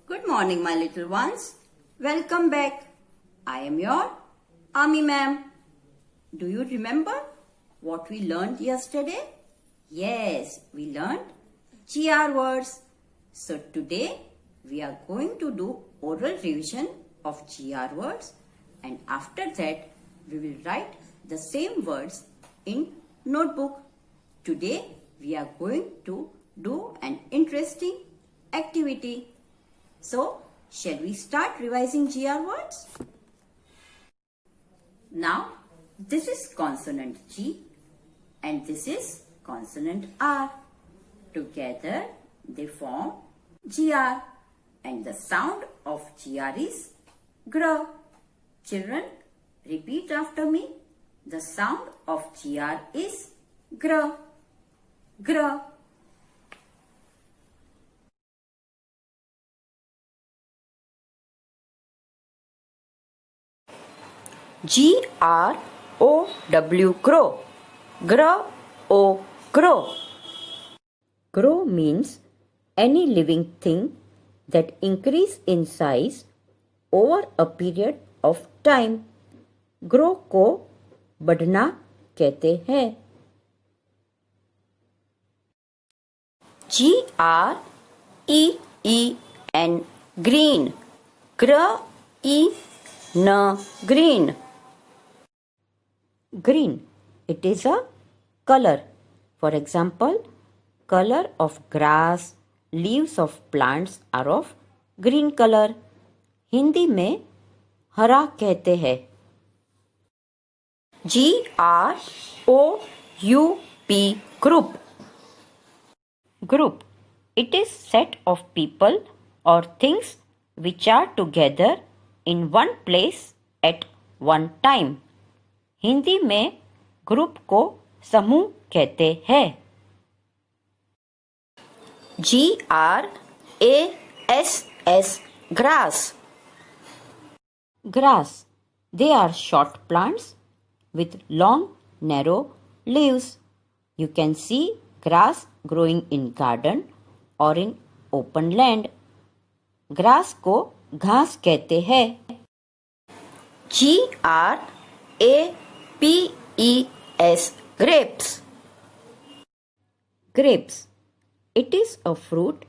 Good morning, my little ones. Welcome back. I am your Ami ma'am. Do you remember what we learned yesterday? Yes, we learned GR words. So today we are going to do oral revision of GR words, and after that we will write the same words in notebook. Today we are going to do an interesting activity. So, shall we start revising GR words? Now, this is consonant G and this is consonant R. Together, they form GR and the sound of GR is GR. Children, repeat after me. The sound of GR is GR. GR. GROW, grow. Grow, grow. Grow means any living thing that increase in size over a period of time. Grow को बढ़ना कहते हैं. GREEN, green. GREEN, green. Green, it is a color. For example, color of grass, leaves of plants are of green color. Hindi में हरा कहते हैं. GROUP, group. Group, it is set of people or things which are together in one place at one time. Hindi में group को समूह कहते हैं. GRASS, grass. Grass, they are short plants with long, narrow leaves. You can see grass growing in garden or in open land. Grass को घास कहते हैं. GRAPES, grapes. Grapes, it is a fruit.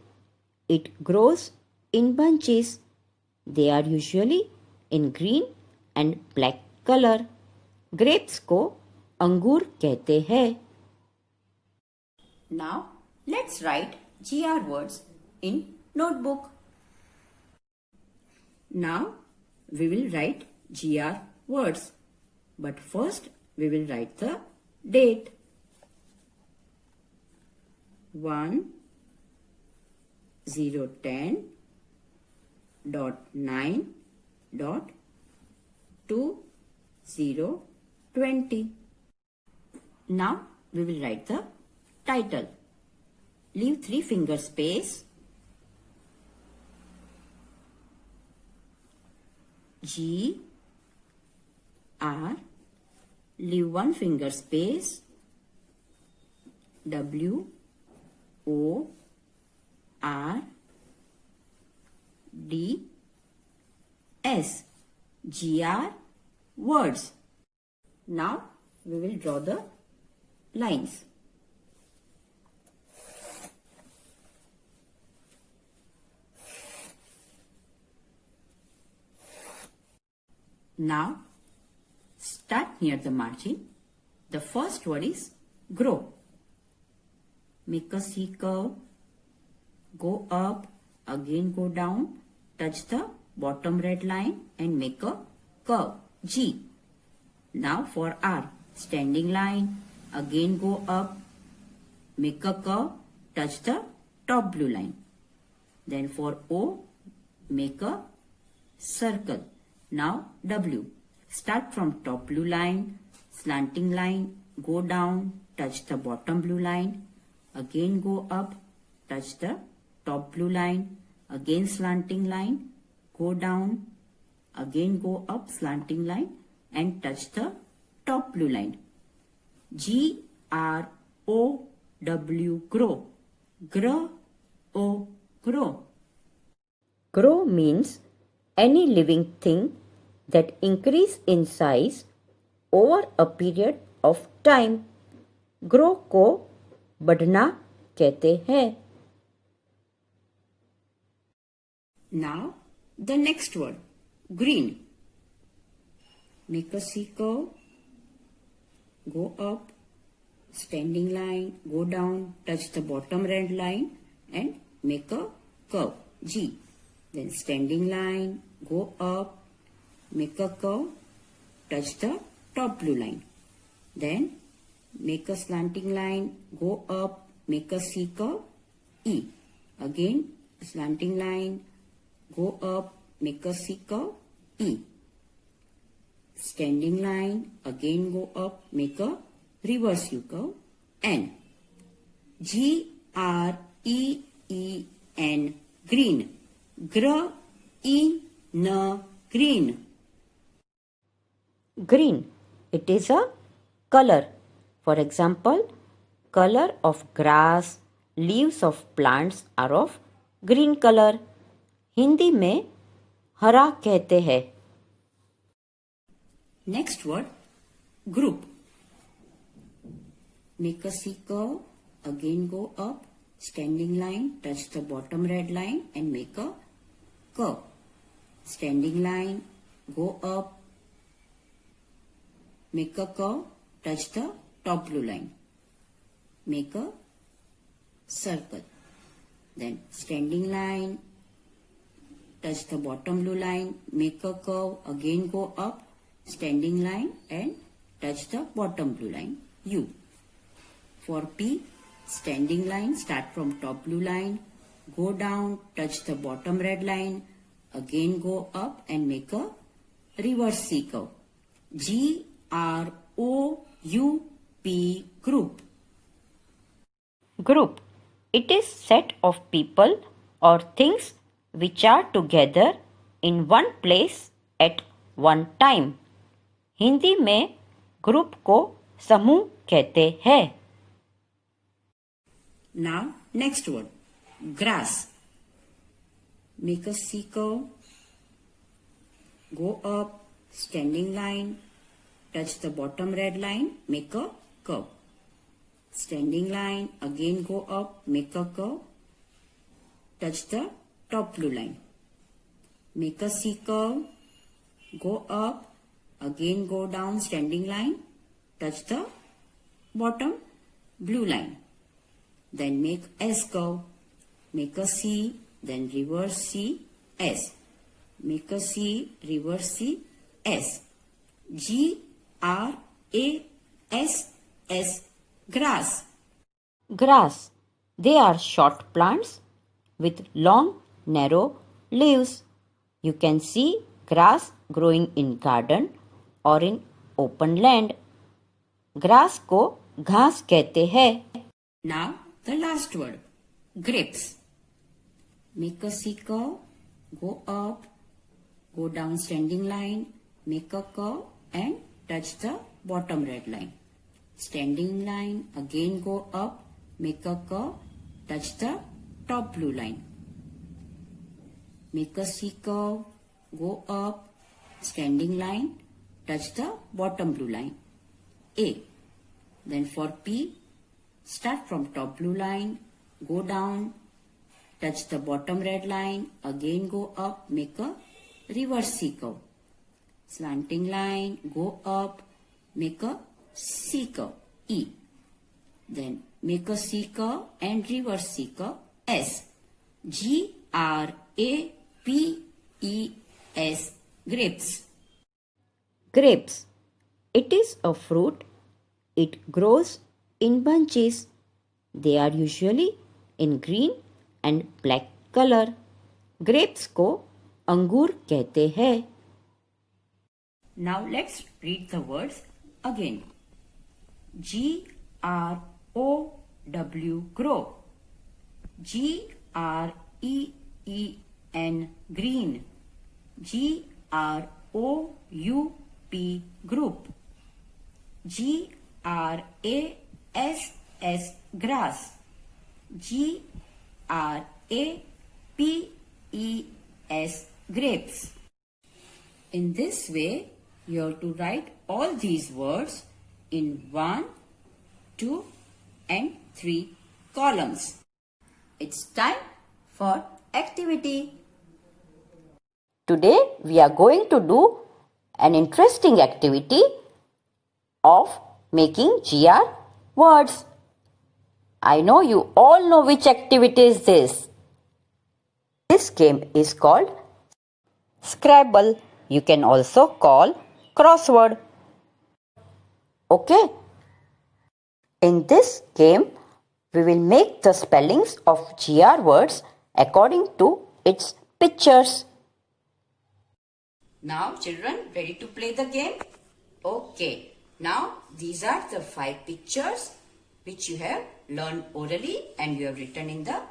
It grows in bunches. They are usually in green and black color. Grapes को अंगूर कहते हैं. Now, let's write GR words in notebook. Now, we will write GR words. But first, we will write the date. 1010.9.2020. Now, we will write the title. Leave 3 finger space. G R, leave 1 finger space. W O R D S, GR words. Now we will draw the lines. Now start near the margin. The first word is grow. Make a C curve. Go up, again go down, touch the bottom red line and make a curve, G. Now for R, standing line, again go up, make a curve, touch the top blue line. Then for O, make a circle. Now W, start from top blue line, slanting line, go down, touch the bottom blue line, again go up, touch the top blue line, again slanting line, go down, again go up slanting line and touch the top blue line. GROW, grow. Grow, grow. Grow means any living thing that increase in size over a period of time. Grow को बढ़ना कहते हैं. Now, the next word, green. Make a C curve, go up, standing line, go down, touch the bottom red line and make a curve, G. Then standing line, go up, make a curve, touch the top blue line. Then make a slanting line, go up, make a C curve, E. Again, slanting line, go up, make a C curve, E. Standing line, again go up, make a reverse U curve, N. Green, green. Green. Green. It is a color. For example, color of grass, leaves of plants are of green color. Hindi में हरा कहते हैं. Next word, group. Make a C curve, again go up, standing line, touch the bottom red line and make a curve. Standing line, go up, make a curve, touch the top blue line. Make a circle. Then standing line, touch the bottom blue line, make a curve, again go up, standing line and touch the bottom blue line, U. For P, standing line, start from top blue line, go down, touch the bottom red line, again go up and make a reverse C curve. Group, group. Group. It is set of people or things which are together in one place at one time. Hindi में group को समूह कहते हैं. Now, next word, grass. Make a C curve, go up, standing line, touch the bottom red line, make a curve. Standing line, again go up, make a curve, touch the top blue line. Make a C curve, go up, again go down, standing line, touch the bottom blue line. Then make S curve, make a C, then reverse C, S. Make a C, reverse C, S. Grass, grass. Grass. They are short plants with long, narrow leaves. You can see grass growing in garden or in open land. Grass को घास कहते हैं. Now the last word, grapes. Make a C curve, go up, go down standing line, make a curve and touch the bottom red line. Standing line, again go up, make a curve, touch the top blue line. Make a C curve, go up, standing line, touch the bottom blue line, A. Then for P, start from top blue line, go down, touch the bottom red line, again go up, make a reverse C curve. Slanting line, go up, make a C curve, E. Then make a C curve and reverse C curve, S. Grapes, grapes. Grapes. It is a fruit. It grows in bunches. They are usually in green and black color. Grapes को अंगूर कहते हैं. Now let's read the words again. GROW, grow. GREEN, green. GROUP, group. GRASS, grass. GRAPES, S. Grapes. In this way, you have to write all these words in 1, 2 and 3 columns. It's time for activity. Today we are going to do an interesting activity of making GR words. I know you all know which activity is this. This game is called Scrabble. You can also call crossword. Okay. In this game, we will make the spellings of GR words according to its pictures. Now children, ready to play the game? Okay. Now these are the 5 pictures which you have learned orally and you have written in the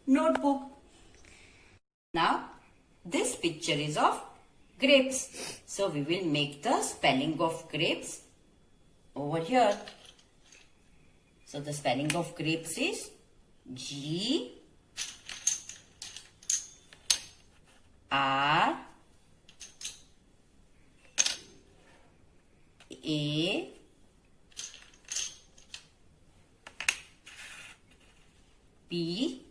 notebook. Now this picture is of grapes. So we will make the spelling of grapes over here. So the spelling of grapes is G R A P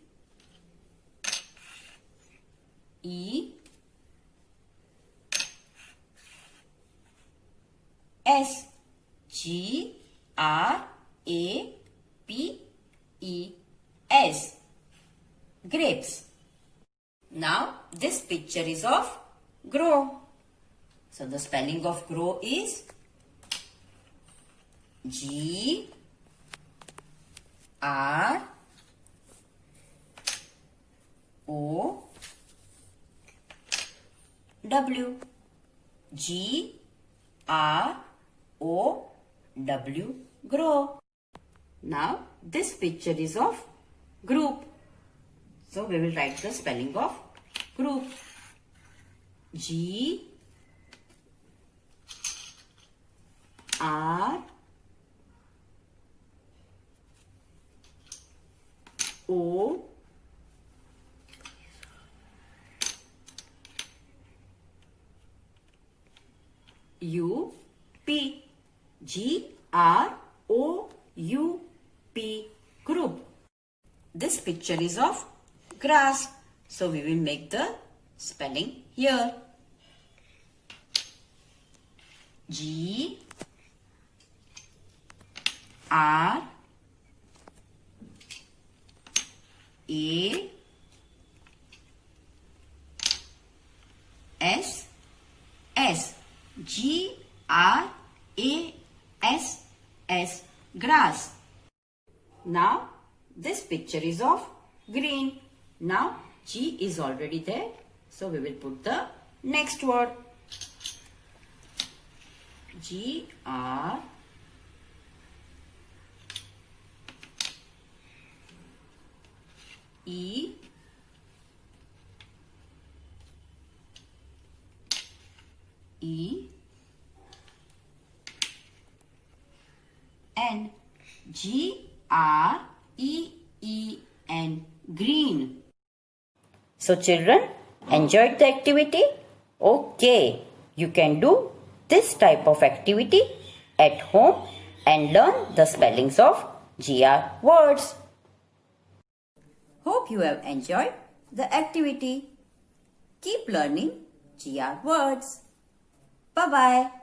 E S. G R A P E S. Grapes. Now this picture is of grow. So the spelling of grow is G R O W. G R O W. Grow. Now this picture is of group. So we will write the spelling of group. G R O U P. G R O U P. Group. This picture is of grass. So we will make the spelling here. G R A S S. G R A S S. Grass. Now this picture is of green. Now G is already there. So we will put the next word. G R E E N. G R E E N. Green. So children, enjoyed the activity? Okay, you can do this type of activity at home and learn the spellings of GR words. Hope you have enjoyed the activity. Keep learning GR words. Bye-bye.